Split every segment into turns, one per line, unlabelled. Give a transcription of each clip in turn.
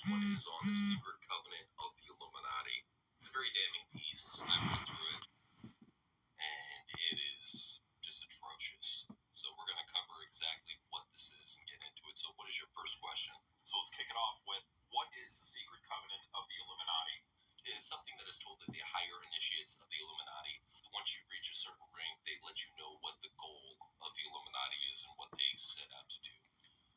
one is on the secret covenant of the Illuminati. It's a very damning piece. I went through it, and it is just atrocious. So we're going to cover exactly what this is and get into it. So what is your first question?
So let's kick it off with, what is the secret covenant of the Illuminati?
It is something that is told to the higher initiates of the Illuminati. Once you reach a certain rank, they let you know what the goal of the Illuminati is and what they set out to do.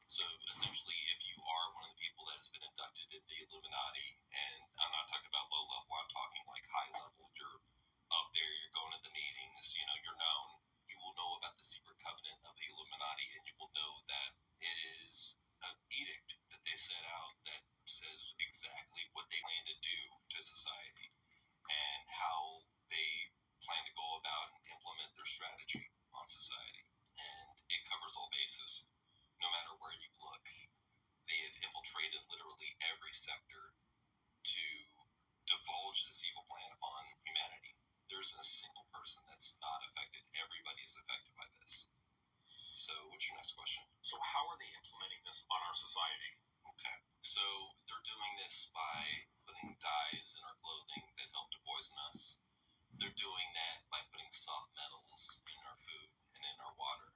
So essentially, if you are one of the people that has been inducted in the Illuminati, and I'm not talking about low level, I'm talking like high level, you're up there, you're going to the meetings, you're known, you will know about the secret covenant of the Illuminati, and you will know that it is an edict that they set out that says exactly what they plan to do to society and how they plan to go about and implement their strategy on society. And it covers all bases. No matter where you look, they have infiltrated literally every sector to divulge this evil plan upon humanity. There isn't a single person that's not affected. Everybody is affected by this. So, what's your next question?
So how are they implementing this on our society?
Okay. So, they're doing this by putting dyes in our clothing that help to poison us. They're doing that by putting soft metals in our food and in our water.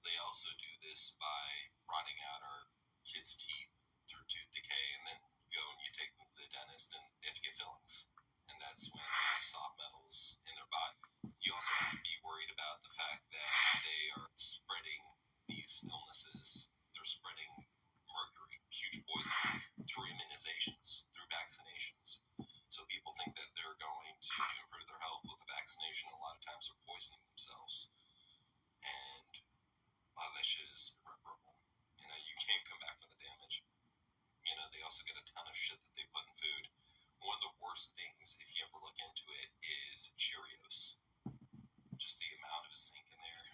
They also do this by rotting out our kids' teeth through tooth decay, and then you go and you take them to the dentist and they have to get fillings. And that's when they have soft metals in their body. You also have to be worried about the fact that they are spreading these illnesses. They're spreading mercury, huge poison, through immunizations, through vaccinations. So people think that they're going to improve their health with the vaccination. A lot of times they're poisoning themselves. And a lot of that shit is irreparable. You can't come back from the damage. They also get a ton of shit that they put in food. One of the worst things, if you ever look into it, is Cheerios. Just the amount of zinc in there.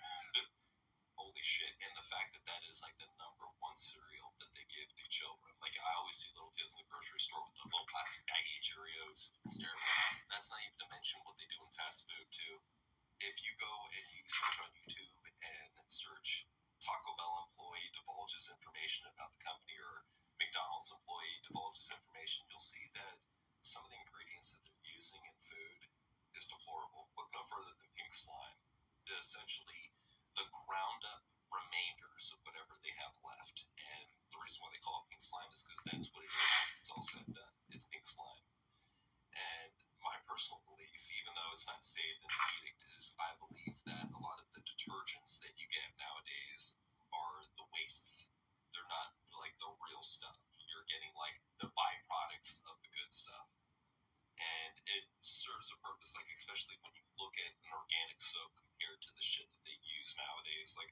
Holy shit. And the fact that that is like the number one cereal that they give to children. Like, I always see little kids in the grocery store with the little plastic baggie of Cheerios. It's terrible. That's not even to mention what they do in fast food, too. If you go and you search on YouTube and search Taco Bell employee divulges information about the company, or McDonald's employee divulges information, you'll see that some of the ingredients that they're using in food is deplorable. Look no further than pink slime. Essentially, the ground up remainders of whatever they have left. And the reason why they call it pink slime is because that's what it is once it's all said and done. It's pink slime. And my personal belief, even though it's not stated in the edict, is I believe that a lot of the detergents that you get nowadays are the wastes. They're not like the real stuff. You're getting like the byproducts of the good stuff. And it serves a purpose, like especially when you look at an organic soap compared to the shit that they use nowadays. Like,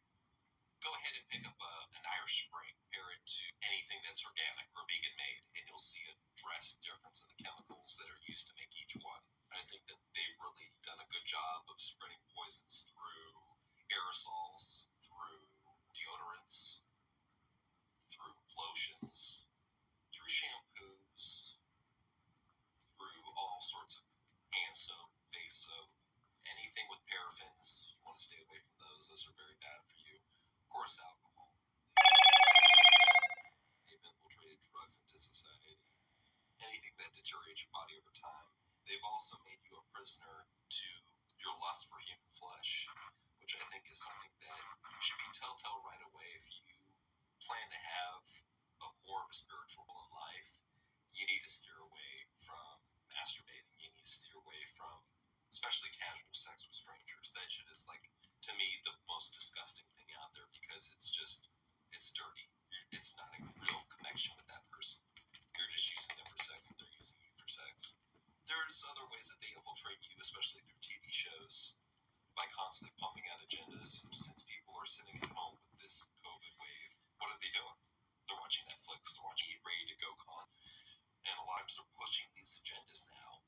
go ahead and pick up an Irish Spring, compare it to anything that's organic or vegan made, and you'll see a drastic difference in the chemicals that are used to make each one. I think that they've really done a good job of spreading poisons through aerosols, through deodorants, through lotions, through shampoos, through all sorts of hand soap, face soap, anything with paraffins. You want to stay away from those. Those are very bad for you. Of course, alcohol. They've infiltrated drugs into society. Anything that deteriorates your body over time. They've also made you a prisoner to your lust for human flesh, which I think is something that should be telltale right away. If you plan to have more of a spiritual in life, you need to steer away from masturbating. You need to steer away from especially casual sex with strangers. That shit is, like, to me, the most disgusting thing out there, because it's dirty. It's not a real connection with that person. You're just using them for sex, and they're using you for sex. There's other ways that they infiltrate you, especially through TV shows, by constantly pumping out agendas. Since people are sitting at home with this COVID wave, what are they doing? They're watching Netflix. They're watching Ready to Go Con. And a lot of times they're pushing these agendas now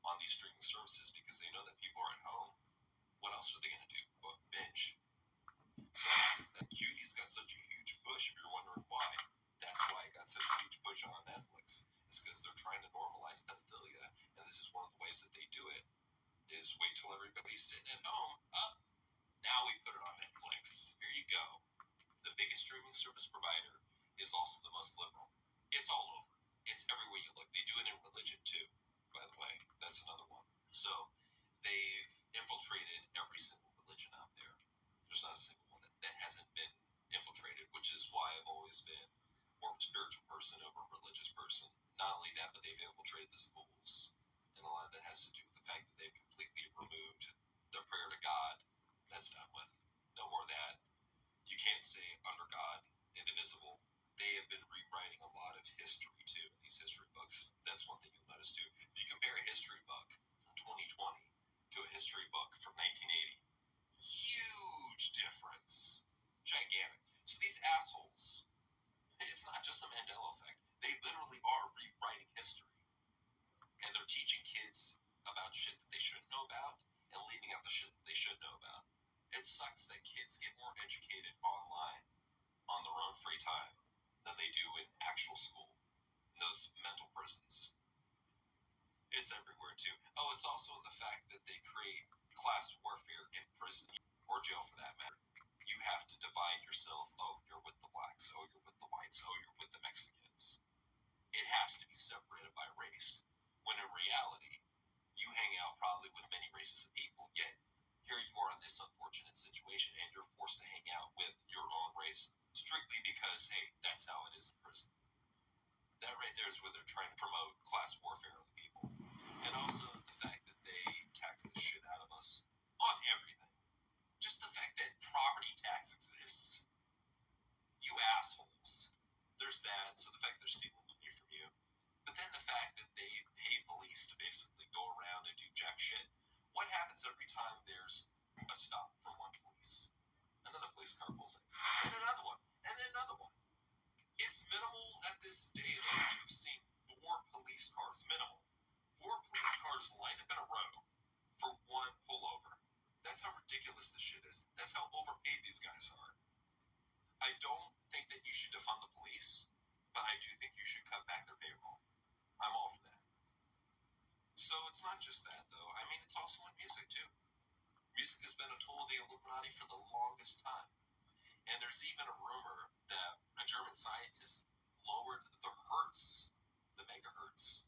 on these streaming services because they know that people are at home. What else are they going to do? Well, binge. So that Cutie's got such a huge push, if you're wondering why. That's why it got such a huge push on Netflix. It's because they're trying to normalize pedophilia. And this is one of the ways that they do it, is wait till everybody's sitting at home. Now we put it on Netflix. Here you go. The biggest streaming service provider is also the most liberal. It's all over. It's It's everywhere you look. They do it in religion too, by the way. That's another one. So they've infiltrated every single religion out there. There's not a single one that hasn't been infiltrated, which is why I've always been more of a spiritual person over a religious person. Not only that, but they've infiltrated the schools. And a lot of that has to do with the fact that they've completely removed the prayer to God. That's done with. No more of that. You can't say under God, indivisible. They have been rewriting a lot of history too in these history books. That's one thing you'll notice too. If you compare a history book from 2020 to a history book from 1980, huge difference. Gigantic. So these assholes, it's not just a Mandela effect. They literally are rewriting history. And they're teaching kids about shit that they shouldn't know about and leaving out the shit that they should know about. It sucks that kids get more educated online on their own free time than they do in actual school, in those mental prisons. It's everywhere too. Oh, it's also in the fact that they create class warfare in prison or jail for that matter. You have to divide yourself. Oh, you're with the blacks. Oh, you're with the whites. Oh, you're with the Mexicans. It has to be separated by race. When in reality, you hang out probably with many races of people, yet here you are in this unfortunate situation and you're forced to hang out with your own race strictly because, hey, that's how it is in prison. That right there is where they're trying to promote class warfare on the people. And also the fact that they tax the shit out of us on everything. Just the fact that property tax exists. You assholes. There's that, so the fact they're stealing money from you. But then the fact that they pay police to basically go around and do jack shit. What happens every time there's a stop from one police? Another police car pulls in. And another one. And then another one. It's minimal at this day and age. You've seen 4 police cars, minimal. 4 police cars lined up in a row for one pullover. That's how ridiculous this shit is. That's how overpaid these guys are. I don't think that you should defund the police, but I do think you should cut back their payroll. I'm all for that. So it's not just that, though. I mean, it's also in music, too. Music has been a tool of the Illuminati for the longest time. And there's even a rumor that a German scientist lowered the hertz, the megahertz,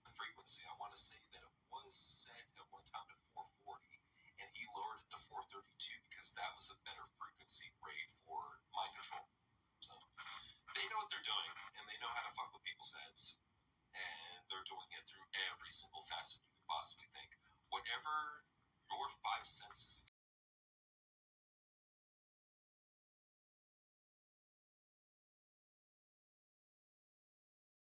the frequency. I want to say that it was set at one time to 440, and he lowered it to 432 because that was a better frequency rate for mind control. So they know what they're doing.